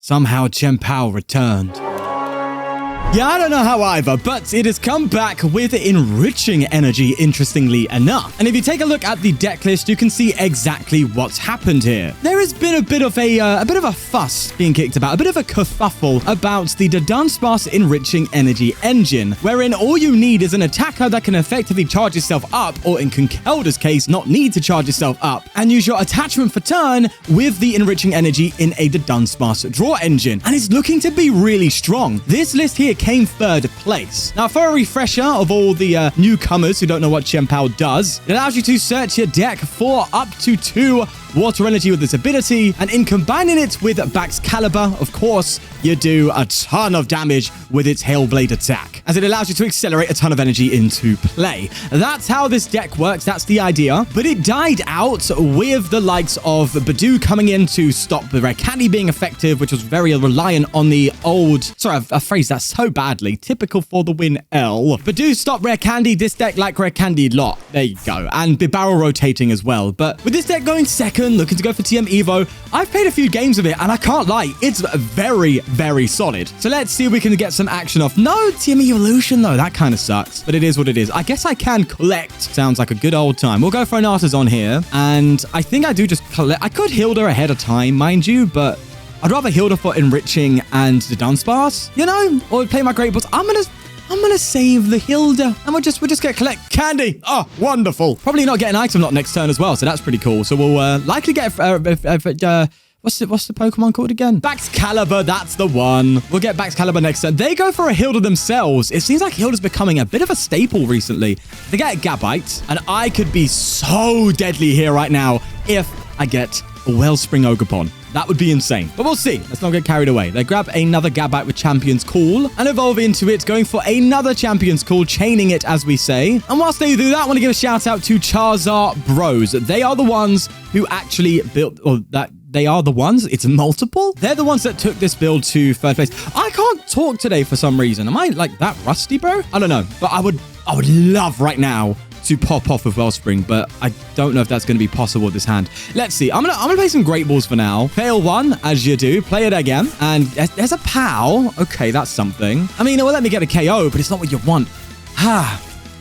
Somehow Chien-Pao returned. Yeah, I don't know how either, but it has come back with enriching energy, interestingly enough. And if you take a look at the deck list, you can see exactly what's happened here. There has been a bit of a fuss being kicked about, a bit of a kerfuffle about the Dunsparce enriching energy engine, wherein all you need is an attacker that can effectively charge itself up, or in Conkelda's case, not need to charge itself up, and use your attachment for turn with the enriching energy in a Dunsparce draw engine. And it's looking to be really strong. This list here came third place. Now, for a refresher of all the newcomers who don't know what Chien-Pao does, it allows you to search your deck for up to 2 water energy with this ability, and in combining it with Baxcalibur, of course, you do a ton of damage with its Hailblade attack, as it allows you to accelerate a ton of energy into play. That's how this deck works, that's the idea, but it died out with the likes of Badoo coming in to stop the Rare Candy being effective, which was very reliant on the old... Sorry, I phrased that so badly. Typical for the win L. Badoo stopped Rare Candy, this deck like Rare Candy a lot. There you go. And barrel rotating as well. But with this deck going second, looking to go for TM Evo, I've played a few games of it, and I can't lie, it's very, very solid. So let's see if we can get some action off. No TM Evolution, though. That kind of sucks, but it is what it is. I guess I can collect. Sounds like a good old time. We'll go for an Artisan here, and I think I do just collect. I could Hilda ahead of time, mind you, but I'd rather Hilda for enriching and the Dunsparce, you know, or play my Great Balls. I'm gonna save the Hilda, and we'll just get collect candy. Oh, wonderful. Probably not get an item lot next turn as well, so that's pretty cool. So we'll likely get what's the Pokemon called again? Baxcalibur, that's the one. We'll get Baxcalibur next turn. They go for a Hilda themselves. It seems like Hilda's becoming a bit of a staple recently. They get a Gabite, and I could be so deadly here right now if I get a Wellspring Ogerpon. That would be insane. But we'll see. Let's not get carried away. They grab another Gabite with Champion's Call and evolve into it, going for another Champion's Call, chaining it, as we say. And whilst they do that, I want to give a shout out to Charizard Bros. They are the ones who actually built, or that they are the ones, it's multiple. They're the ones that took this build to third place. I can't talk today for some reason. Am I like that rusty, bro? I don't know. But I would love right now to pop off with Wellspring, but I don't know if that's going to be possible with this hand. Let's see. I'm gonna play some Great Balls for now. Fail one, as you do. Play it again. And there's a POW. Okay, that's something. I mean, it will let me get a KO, but it's not what you want.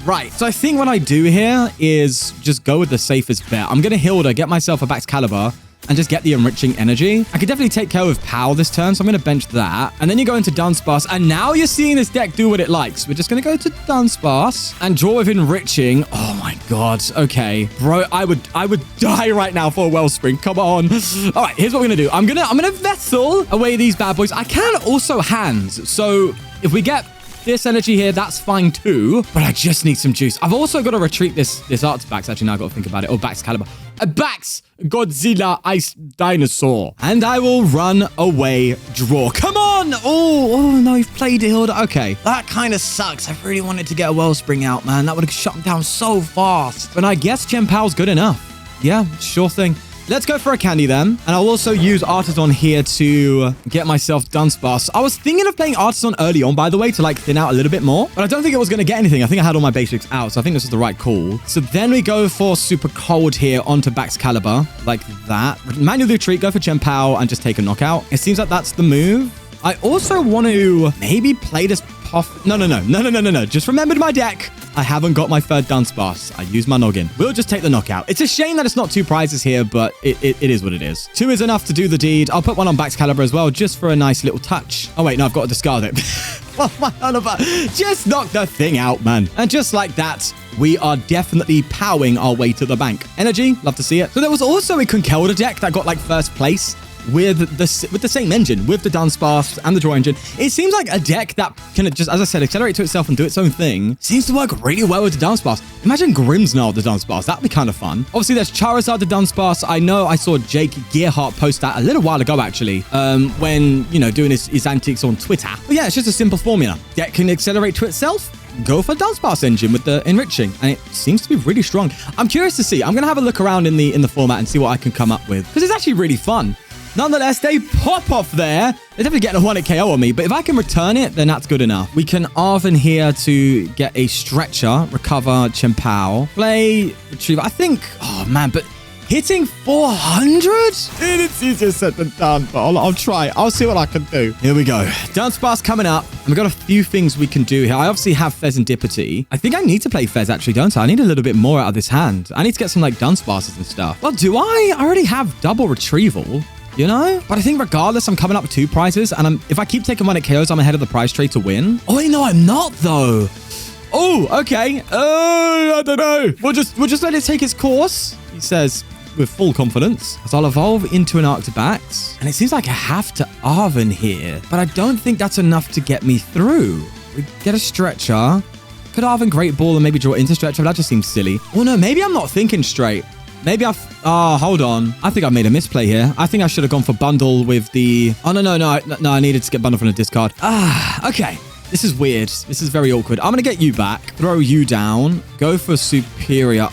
Right. So I think what I do here is just go with the safest bet. I'm going to Hilda, get myself a Baxcalibur, and just get the enriching energy. I could definitely take care of POW this turn, so I'm going to bench that. And then you go into Dunsparce, and now you're seeing this deck do what it likes. We're just going to go to Dunsparce and draw with enriching. Oh my god. Okay. Bro, I would die right now for a Wellspring. Come on. All right, here's what we're going to do. I'm going to Vessel away these bad boys. I can also Hands. So if we get this energy here, that's fine too, but I just need some juice. I've also got to retreat this Artifact. Actually, now I've got to think about it. Oh, Baxcalibur. Bax Godzilla Ice Dinosaur. And I will run away draw. Come on! Oh no, you've played it, Hilda. Okay, that kind of sucks. I really wanted to get a Wellspring out, man. That would have shut him down so fast. But I guess Chien-Pao's good enough. Yeah, sure thing. Let's go for a candy then. And I'll also use Artisan here to get myself Dunsparce. I was thinking of playing Artisan early on, by the way, to like thin out a little bit more. But I don't think it was going to get anything. I think I had all my basics out. So I think this is the right call. So then we go for Super Cold here onto Baxcalibur. Like that. Manual retreat, go for Chien-Pao and just take a knockout. It seems like that's the move. I also want to maybe play this No. Just remembered my deck. I haven't got my third Dunsparce. I use my noggin. We'll just take the knockout. It's a shame that it's not 2 prizes here, but it is what it is. 2 is enough to do the deed. I'll put 1 on Baxcalibur as well, just for a nice little touch. Oh, wait, no, I've got to discard it. Just knock the thing out, man. And just like that, we are definitely powering our way to the bank. Energy, love to see it. So there was also a Conkelda deck that got like first place with the same engine, with the Dunsparce and the draw engine. It seems like a deck that can just, as I said, accelerate to itself and do its own thing. Seems to work really well with the Dunsparce. Imagine Grimmsnarl the Dunsparce. That'd be kind of fun. Obviously, there's Charizard the Dunsparce. I know I saw Jake Gearhart post that a little while ago, actually, when, you know, doing his antics on Twitter. But yeah, it's just a simple formula. Deck can accelerate to itself. Go for Dunsparce engine with the enriching, and it seems to be really strong. I'm curious to see. I'm going to have a look around in the format and see what I can come up with, because it's actually really fun. Nonetheless, they pop off there. They're definitely getting a 1-hit KO on me, but if I can return it, then that's good enough. We can Arven here to get a stretcher, recover Chien-Pao, play Retriever. I think, oh man, but Hitting 400? It's easier said than done, but I'll try. I'll see what I can do. Here we go. Dunsparce coming up. And we've got a few things we can do here. I obviously have Fezandipity. I think I need to play Fez, actually, don't I? I need a little bit more out of this hand. I need to get some, like, Dunsparces and stuff. Well, do I? I already have double retrieval. You know? But I think regardless, I'm coming up with 2 prizes. And if I keep taking 1 at KOs, I'm ahead of the prize trade to win. Oh, wait, no, I'm not, though. Oh, okay. I don't know. We'll just let it take its course, he says with full confidence. As I'll evolve into an Arctobax. And it seems like I have to Arven here. But I don't think that's enough to get me through. We get a Stretcher. Could Arven Great Ball and maybe draw into Stretcher, but that just seems silly. Oh, no, maybe I'm not thinking straight. Maybe hold on. I think I made a misplay here. I think I should have gone for bundle with the... Oh, no, I needed to get bundle from the discard. Okay. This is weird. This is very awkward. I'm going to get you back, throw you down, go for superior.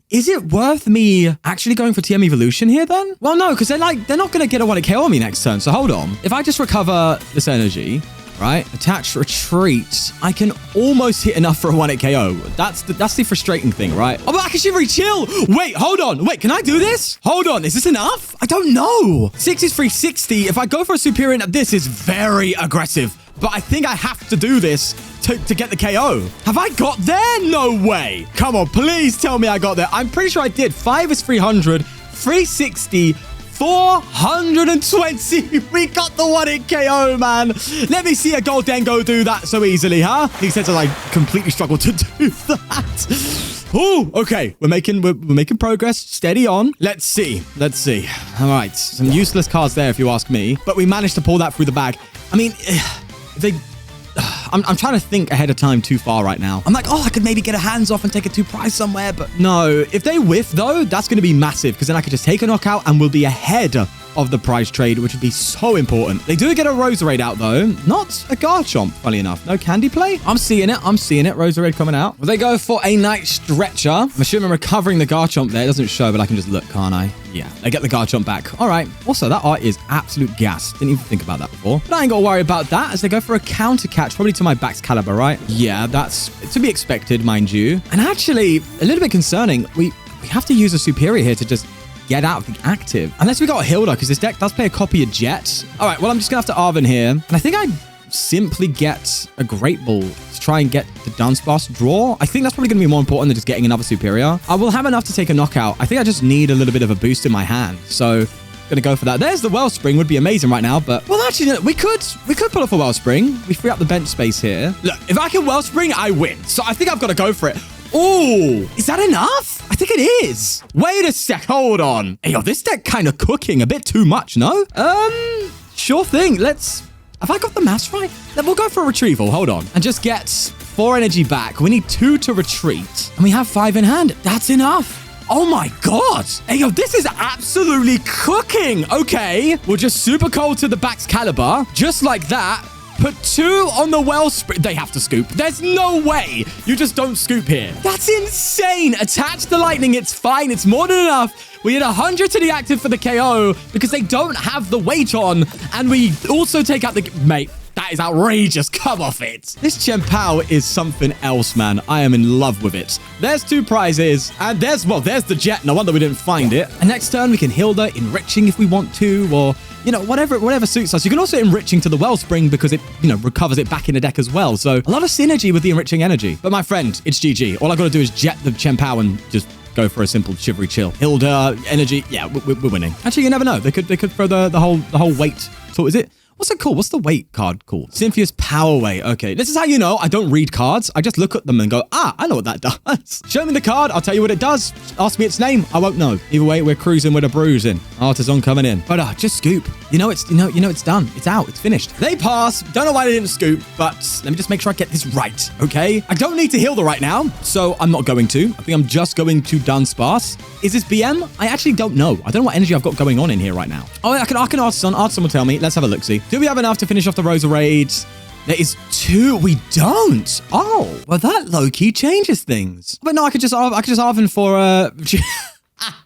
Is it worth me actually going for TM Evolution here then? Well, no, because they're not going to get a 1-hit KO on me next turn. So hold on. If I just recover this energy... Right? Attach, retreat. I can almost hit enough for a 1-hit KO. That's the frustrating thing, right? Oh, but I can shivery chill. Wait, hold on. Wait, can I do this? Hold on. Is this enough? I don't know. 6 is 360. If I go for a superior, this is very aggressive. But I think I have to do this to get the KO. Have I got there? No way. Come on, please tell me I got there. I'm pretty sure I did. 5 is 300. 360. 420. We got the 1-hit KO, man. Let me see a Goldengo do that so easily, huh? He says I completely struggle to do that. Oh, okay. We're making progress. Steady on. Let's see. All right. Some useless cards there, if you ask me. But we managed to pull that through the bag. I mean, I'm trying to think ahead of time too far right now. I'm like, I could maybe get a hands off and take a 2 prize somewhere, but no. If they whiff, though, that's going to be massive because then I could just take a knockout and we'll be ahead of the prize trade, which would be so important. They do get a Roserade out, though. Not a Garchomp, funny enough. No Candy Play? I'm seeing it. Roserade coming out. Will they go for a Night Stretcher? I'm assuming recovering the Garchomp there. It doesn't show, but I can just look, can't I? Yeah, they get the Garchomp back. All right. Also, that art is absolute gas. Didn't even think about that before. But I ain't got to worry about that as they go for a counter catch, probably to my Bax Caliber, right? Yeah, that's to be expected, mind you. And actually, a little bit concerning. We have to use a superior here to just get out of the active. Unless we got a Hilda, because this deck does play a copy of Jet. All right, well, I'm just going to have to Arven here. And I think I simply get a Great Ball to try and get the Dunsparce draw. I think that's probably going to be more important than just getting another superior. I will have enough to take a knockout. I think I just need a little bit of a boost in my hand. So gonna go for that. There's the Wellspring. Would be amazing right now, but well, actually, we could pull off a Wellspring. We free up the bench space here. Look, if I can Wellspring, I win. So I think I've got to go for it. Oh, is that enough? I think it is. Wait a sec. Hold on. Hey, yo, this deck kind of cooking a bit too much, no? Sure thing. Have I got the mass right? Then we'll go for a retrieval. Hold on. And just get 4 energy back. We need 2 to retreat. And we have 5 in hand. That's enough. Oh my god. Hey, yo, this is absolutely cooking. Okay. We'll just super cold to the Bax Caliber. Just like that. Put 2 on the Wellspring. They have to scoop. There's no way you just don't scoop here. That's insane. Attach the lightning. It's fine. It's more than enough. We hit 100 to the active for the KO because they don't have the weight on. And we also take out the... Mate, that is outrageous. Come off it. This Chien-Pao is something else, man. I am in love with it. There's 2 prizes. And there's the Jet. No wonder we didn't find it. And next turn, we can Hilda Enriching if we want to, or... You know, whatever suits us. You can also Enriching to the Wellspring because it, recovers it back in the deck as well. So a lot of synergy with the Enriching energy. But my friend, it's GG. All I got to do is jet the Chien-Pao and just go for a simple shivery chill. Hilda, energy. Yeah, we're winning. Actually, you never know. They could throw the whole weight. So is it? What's it called? What's the weight card called? Cynthia's Power Weight. Okay, this is how you know I don't read cards. I just look at them and go, I know what that does. Show me the card. I'll tell you what it does. Ask me its name. I won't know. Either way, we're cruising with a bruising. Artisan coming in. But just scoop. It's done. It's out. It's finished. They pass. Don't know why they didn't scoop, but let me just make sure I get this right, okay? I don't need to Hilda right now, so I'm not going to. I think I'm just going to Dunsparce. Is this BM? I actually don't know. I don't know what energy I've got going on in here right now. Oh, I can Artisan. Artisan will tell me. Let's have a look-see. Do we have enough to finish off the Roserade? There is 2. We don't. Oh, well, that low-key changes things. But no, I could just Arven for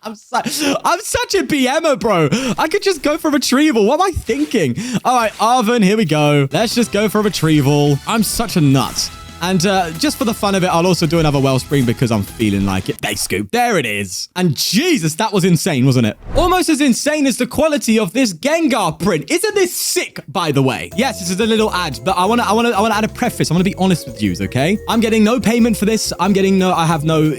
I'm such a BMer, bro. I could just go for retrieval. What am I thinking? All right, Arven, here we go. Let's just go for retrieval. I'm such a nut. And just for the fun of it, I'll also do another wellspring because I'm feeling like it. Base scoop. There it is. And Jesus, that was insane, wasn't it? Almost as insane as the quality of this Gengar print. Isn't this sick, by the way? Yes, this is a little ad, but I want to add a preface. I want to be honest with you, okay? I'm getting no payment for this. I have no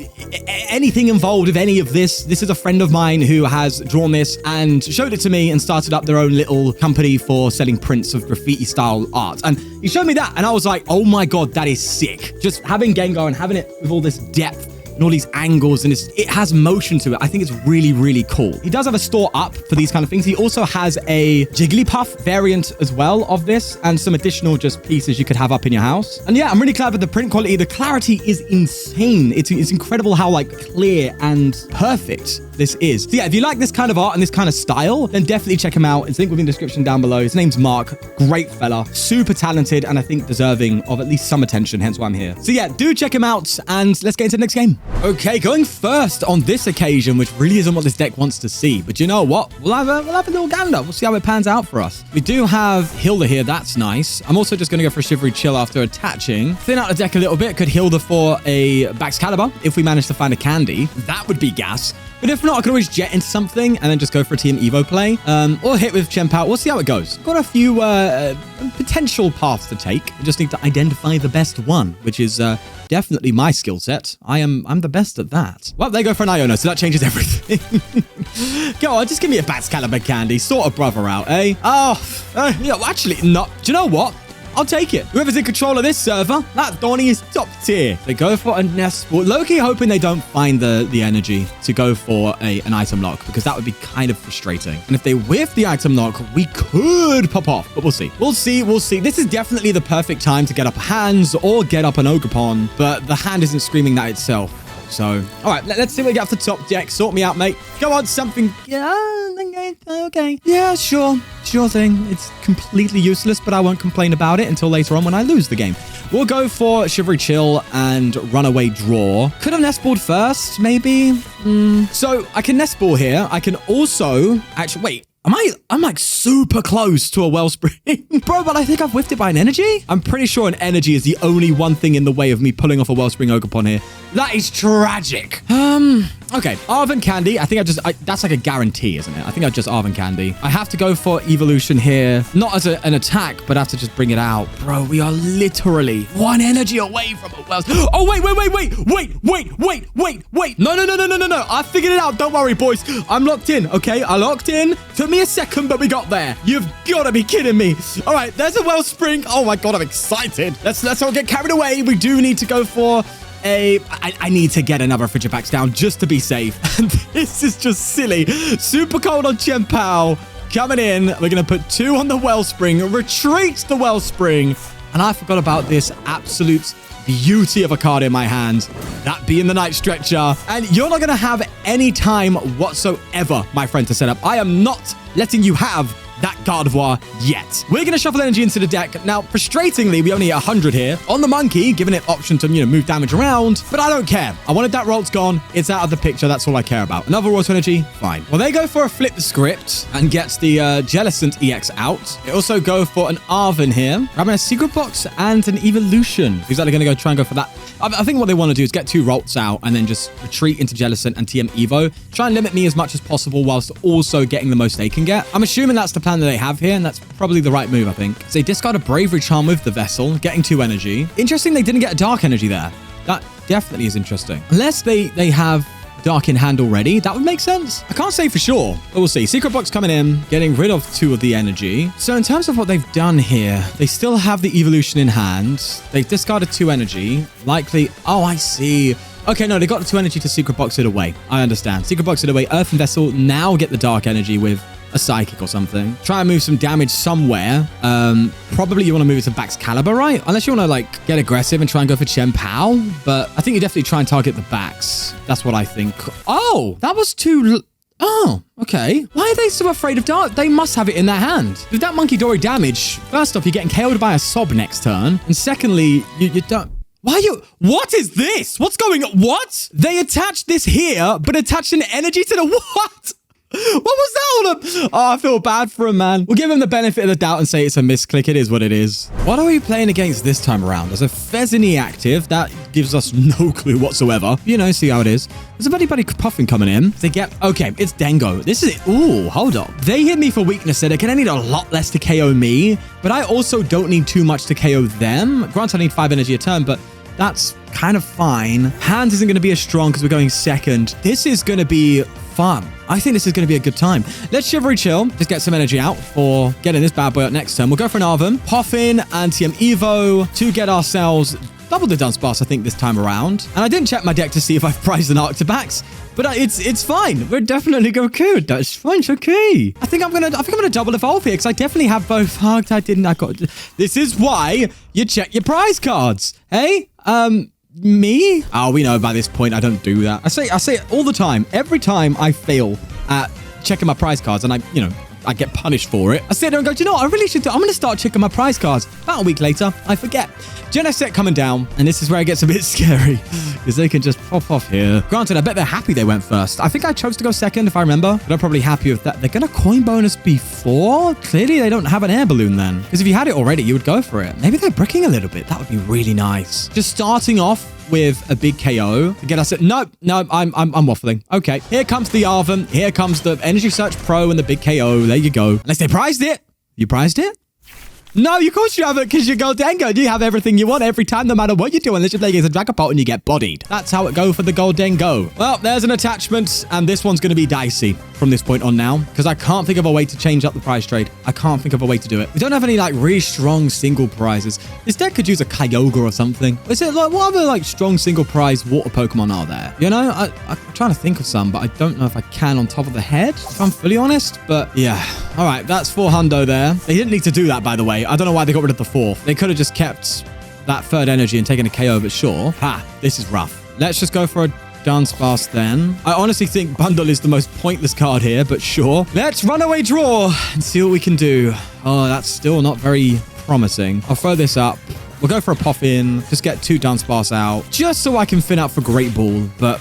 anything involved with any of this. This is a friend of mine who has drawn this and showed it to me and started up their own little company for selling prints of graffiti style art. And he showed me that and I was like, oh my God, that is sick. Just having Gengar and having it with all this depth and all these angles, and it has motion to it. I think it's really, really cool. He does have a store up for these kind of things. He also has a Jigglypuff variant as well of this, and some additional just pieces you could have up in your house. And yeah, I'm really glad with the print quality. The clarity is insane. It's incredible how like clear and perfect this is. So yeah, if you like this kind of art and this kind of style, then definitely check him out. It's linked within the description down below. His name's Mark. Great fella, super talented, and I think deserving of at least some attention, hence why I'm here. So yeah, do check him out, and let's get into the next game. Okay, going first on this occasion, which really isn't what this deck wants to see, but you know what? We'll have a little gander. We'll see how it pans out for us. We do have Hilda here. That's nice. I'm also just going to go for a Shivery Chill after attaching. Thin out the deck a little bit. Could Hilda for a Baxcalibur if we manage to find a candy. That would be gas. But if not, I could always jet into something and then just go for a TM Evo play. Or hit with Chien-Pao. We'll see how it goes. Got a few potential paths to take. I just need to identify the best one, which is definitely my skill set. I'm the best at that. Well, they go for an Iona, so that changes everything. Go on, just give me a Baxcalibur candy. Sort a brother out, eh? Yeah, well, actually, not. Do you know what? I'll take it. Whoever's in control of this server, that Donnie is top tier. They go for a nest ball. Low-key hoping they don't find the energy to go for an item lock, because that would be kind of frustrating. And if they whiff the item lock, we could pop off, but we'll see. We'll see. This is definitely the perfect time to get up hands or get up an Ogerpon, but the hand isn't screaming that itself. So, all right, let's see what we get off the top deck. Sort me out, mate. Go on, something. Yeah, okay. Yeah, sure thing. It's completely useless, but I won't complain about it until later on when I lose the game. We'll go for Shivery Chill and Runaway Draw. Could have Nest Balled first, maybe? So, I can Nest Ball here. I can also... Actually, wait. I'm like super close to a Wellspring. Bro, but I think I've whiffed it by an energy. I'm pretty sure an energy is the only one thing in the way of me pulling off a Wellspring Ogerpon here. That is tragic. Okay. Arven Candy. I think that's like a guarantee, isn't it? I think I just Arven Candy. I have to go for Evolution here. Not as an attack, but I have to just bring it out. Bro, we are literally one energy away from a Wellspring. Oh, wait. No. I figured it out. Don't worry, boys. I'm locked in, okay? I locked in. Took me a second, but we got there. You've got to be kidding me. All right, there's a Wellspring. Oh my God, I'm excited. Let's not get carried away. We do need to go for I need to get another Frigibax down just to be safe. And this is just silly. Super cold on Chien-Pao. Coming in. We're going to put 2 on the Wellspring. Retreat the Wellspring. And I forgot about this absolute beauty of a card in my hand. That being the Night Stretcher. And you're not going to have any time whatsoever, my friend, to set up. I am not letting you have that Gardevoir yet. We're going to shuffle energy into the deck. Now, frustratingly, we only get 100 here. On the Monkey, giving it option to, move damage around. But I don't care. I wanted that Rolt's gone. It's out of the picture. That's all I care about. Another Royal energy, fine. Well, they go for a Flip the Script and gets the Jellicent EX out. They also go for an Arven here. Grabbing a Secret Box and an Evolution. He's either going to try and go for that. I think what they want to do is get 2 Rolts out and then just retreat into Jellicent and TM Evo. Try and limit me as much as possible whilst also getting the most they can get. I'm assuming that's the plan that they have here, and that's probably the right move, I think. So they discard a Bravery Charm with the Vessel, getting 2 energy. Interesting they didn't get a Dark energy there. That definitely is interesting. Unless they have Dark in hand already, that would make sense. I can't say for sure, but we'll see. Secret Box coming in, getting rid of 2 of the energy. So in terms of what they've done here, they still have the Evolution in hand. They've discarded 2 energy. Likely... Oh, I see. Okay, no, they got the 2 energy to Secret Box it away. I understand. Secret Box it away. Earthen Vessel now get the Dark energy with a Psychic or something. Try and move some damage somewhere. Probably you want to move it to Baxcalibur, right? Unless you want to, get aggressive and try and go for Chien-Pao. But I think you definitely try and target the Bax. That's what I think. Oh, that was too... Oh, okay. Why are they so afraid of Dark? They must have it in their hand. With that Monkey Dory damage, first off, you're getting KO'd by a Sob next turn. And secondly, you don't... Why are you... What is this? What's going on? What? They attached this here, but attached an energy to the... What? What was that all up? Oh, I feel bad for him, man. We'll give him the benefit of the doubt and say it's a misclick. It is what it is. What are we playing against this time around? There's a Pheasantly active. That gives us no clue whatsoever. You know, see how it is. There's a buddy puffin coming in. They get... Okay, it's Dengo. This is it. Ooh, hold up. They hit me for weakness. They're going to need a lot less to KO me, but I also don't need too much to KO them. Granted, I need 5 energy a turn, but that's kind of fine. Hands isn't going to be as strong because we're going second. This is going to be fun. I think this is going to be a good time. Let's Chivalry Chill. Just get some energy out for getting this bad boy up next turn. We'll go for an Arvin. Poffin and TM Evo to get ourselves double the Dunsparce, I think, this time around. And I didn't check my deck to see if I've prized an Arctibax, but it's fine. We're definitely going good. That's fine. It's okay. I think I'm gonna double evolve here because I definitely have both. I didn't. I got. This is why you check your prize cards. Hey, me? Oh, we know by this point I don't do that. I say it all the time. Every time I fail at checking my prize cards, and I get punished for it. I sit there and go, do you know what? I really should do. I'm going to start checking my prize cards. About a week later, I forget. Genesect coming down, and this is where it gets a bit scary because they can just pop off here. Granted, I bet they're happy they went first. I think I chose to go second, if I remember, but I'm probably happy with that. They're going to coin bonus before? Clearly, they don't have an air balloon then, because if you had it already, you would go for it. Maybe they're bricking a little bit. That would be really nice. Just starting off with a big KO to get us at... No, I'm waffling. Okay, here comes the Arvin. Here comes the Energy Search Pro and the big KO. There you go. Unless they prized it. You prized it? No, of course you haven't, because you Goldengo. You have everything you want every time, no matter what you do, unless you're playing against a Dragapult and you get bodied. That's how it go for the Goldengo. Well, there's an attachment, and this one's going to be dicey from this point on now, because I can't think of a way to change up the prize trade. I can't think of a way to do it. We don't have any, really strong single prizes. This deck could use a Kyogre or something. Is it, what other, strong single prize water Pokemon are there? You know, I'm trying to think of some, but I don't know if I can on top of the head, if I'm fully honest, but yeah. All right, that's 4 hundo there. They didn't need to do that, by the way. I don't know why they got rid of the 4th. They could have just kept that 3rd energy and taken a KO, but sure. Ha, this is rough. Let's just go for a Dunsparce then. I honestly think Bundle is the most pointless card here, but sure. Let's Runaway Draw and see what we can do. Oh, that's still not very promising. I'll throw this up. We'll go for a Poffin. Just get 2 Dunsparce out, just so I can fin out for Great Ball, but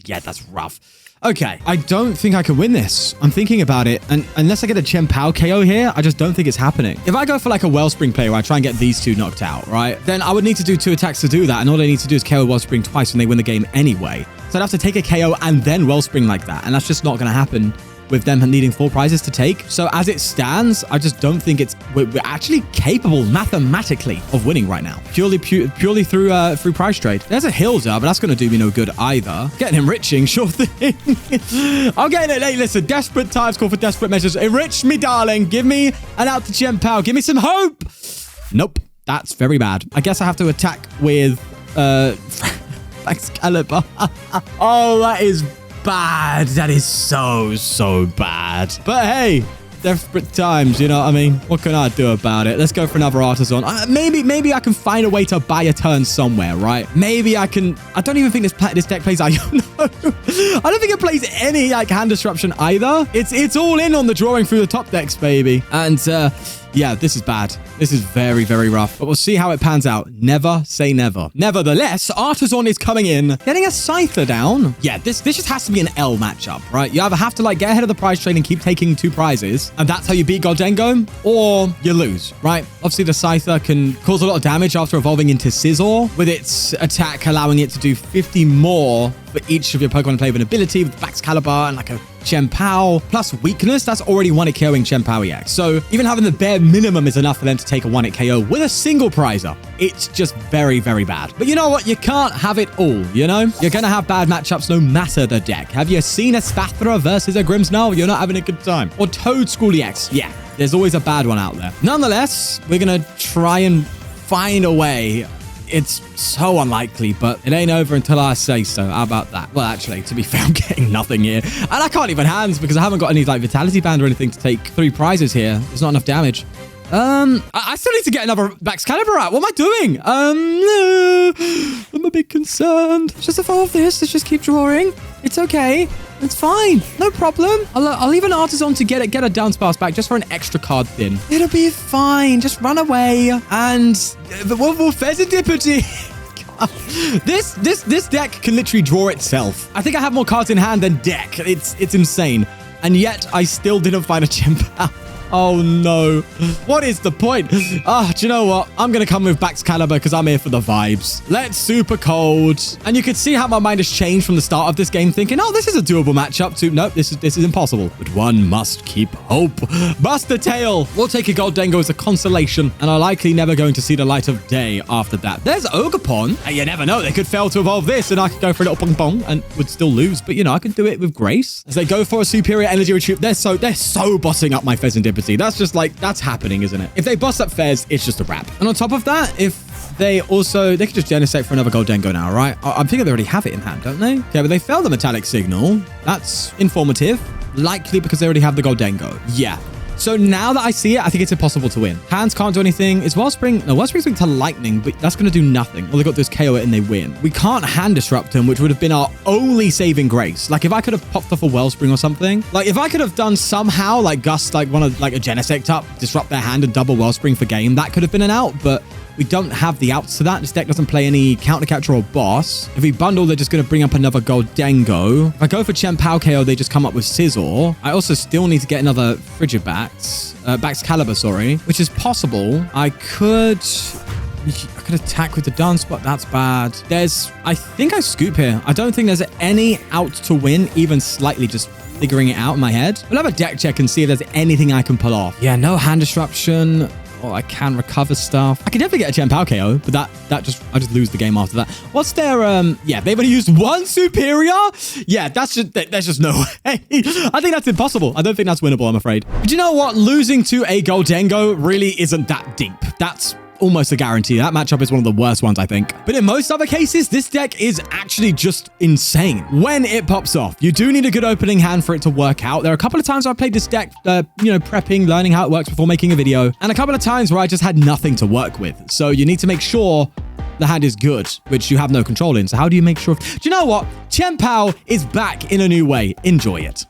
yeah, that's rough. Okay, I don't think I can win this. I'm thinking about it, and unless I get a Chien-Pao KO here, I just don't think it's happening. If I go for a Wellspring play where I try and get these 2 knocked out, right, then I would need to do 2 attacks to do that, and all I need to do is KO Wellspring twice when they win the game anyway. So I'd have to take a KO and then Wellspring like that, and that's just not going to happen with them needing 4 prizes to take. So as it stands, I just don't think we're actually capable mathematically of winning right now. Purely through prize trade. There's a Hilda, but that's going to do me no good either. Getting enriching, sure thing. I'm getting it. Hey, listen, desperate times call for desperate measures. Enrich me, darling. Give me an out to Chien-Pao. Give me some hope. Nope, that's very bad. I guess I have to attack with Excalibur. Oh, that is bad. That is so bad. But hey, desperate times, you know what I mean? What can I do about it? Let's go for another Artisan. Maybe I can find a way to buy a turn somewhere, right? Maybe I can... I don't even think this deck plays Io. No. I don't think it plays any hand disruption either. It's all in on the drawing through the top decks, baby. And yeah, this is bad. This is very, very rough. But we'll see how it pans out. Never say never. Nevertheless, Artisan is coming in. Getting a Scyther down. Yeah, this just has to be an L matchup, right? You either have to get ahead of the prize trade and keep taking 2 prizes, and that's how you beat Goldengo, or you lose, right? Obviously, the Scyther can cause a lot of damage after evolving into Scizor, with its attack allowing it to do 50 more for each of your Pokemon play with an ability with Excalibur and a Chien-Pao plus weakness. That's already 1-hit KOing Chien-Pao EX. So even having the bare minimum is enough for them to take a 1-hit KO with a single prizer. It's just very, very bad. But you know what? You can't have it all, you know? You're going to have bad matchups no matter the deck. Have you seen a Spathra versus a Grimmsnarl? You're not having a good time. Or Toadstool EX. Yeah, there's always a bad one out there. Nonetheless, we're going to try and find a way. It's so unlikely, but it ain't over until I say so. How about that? Well, actually, to be fair, I'm getting nothing here. And I can't even hands because I haven't got any Vitality Band or anything to take 3 prizes here. There's not enough damage. I still need to get another Excalibur out. What am I doing? No. I'm a bit concerned. Let's just evolve this. Let's just keep drawing. It's okay. It's fine. No problem. I'll leave an Artisan to get a Dunsparce back just for an extra card thin. It'll be fine. Just run away. And we'll Pheasantipity. This deck can literally draw itself. I think I have more cards in hand than deck. It's insane. and yet I still didn't find a Chien-Pao. Oh no. What is the point? Do you know what? I'm going to come with Baxcalibur because I'm here for the vibes. Let's super cold. And you can see how my mind has changed from the start of this game thinking, oh, this is a doable matchup to, nope, this is impossible. But one must keep hope. Buster Tail. We'll take a Gold Dengo as a consolation and are likely never going to see the light of day after that. There's Ogapon. Hey, you never know. They could fail to evolve this and I could go for a little pong pong and would still lose. But, you know, I can do it with grace. As they go for a superior energy retreat, they're so bossing up my Fezandipity. That's just like, that's happening, isn't it? If they boss up Fez, it's just a wrap. And on top of that, if they could just Genesect for another Gold Dengo now, right? I'm thinking they already have it in hand, don't they? Okay, but they failed the Metallic Signal. That's informative. Likely because they already have the Gold Dengo. Yeah. So now that I see it, I think it's impossible to win. Hands can't do anything. Is Wellspring? No, Wellspring's weak to Lightning, but that's going to do nothing. All they got to do is KO it and they win. We can't Hand Disrupt him, which would have been our only saving grace. Like if I could have popped off a Wellspring or something, like if I could have done somehow like Gust, like one of like a Genesect up, disrupt their hand and double Wellspring for game, that could have been an out, but we don't have the outs to that. This deck doesn't play any counter catcher or boss. If we bundle, they're just going to bring up another Gold Dengo. If I go for Chien-Pao KO, they just come up with Scizor. I also still need to get another Baxcalibur, sorry, which is possible. I could attack with the dance, but that's bad. I think I scoop here. I don't think there's any out to win, even slightly, just figuring it out in my head. We'll have a deck check and see if there's anything I can pull off. Yeah, no Hand Disruption. Oh, I can recover stuff. I can definitely get a Chien-Pao KO, but I just lose the game after that. What's their, yeah, they've only used one superior? Yeah, there's just no way. I think that's impossible. I don't think that's winnable, I'm afraid. But you know what? Losing to a Gold Dengo really isn't that deep. That's almost a guarantee. That matchup is one of the worst ones, I think. But in most other cases, this deck is actually just insane when it pops off. You do need a good opening hand for it to work out. There are a couple of times I've played this deck, prepping, learning how it works before making a video, and a couple of times where I just had nothing to work with. So you need to make sure the hand is good, which you have no control in. So how do you make sure? Do you know what? Chien-Pao is back in a new way. Enjoy it.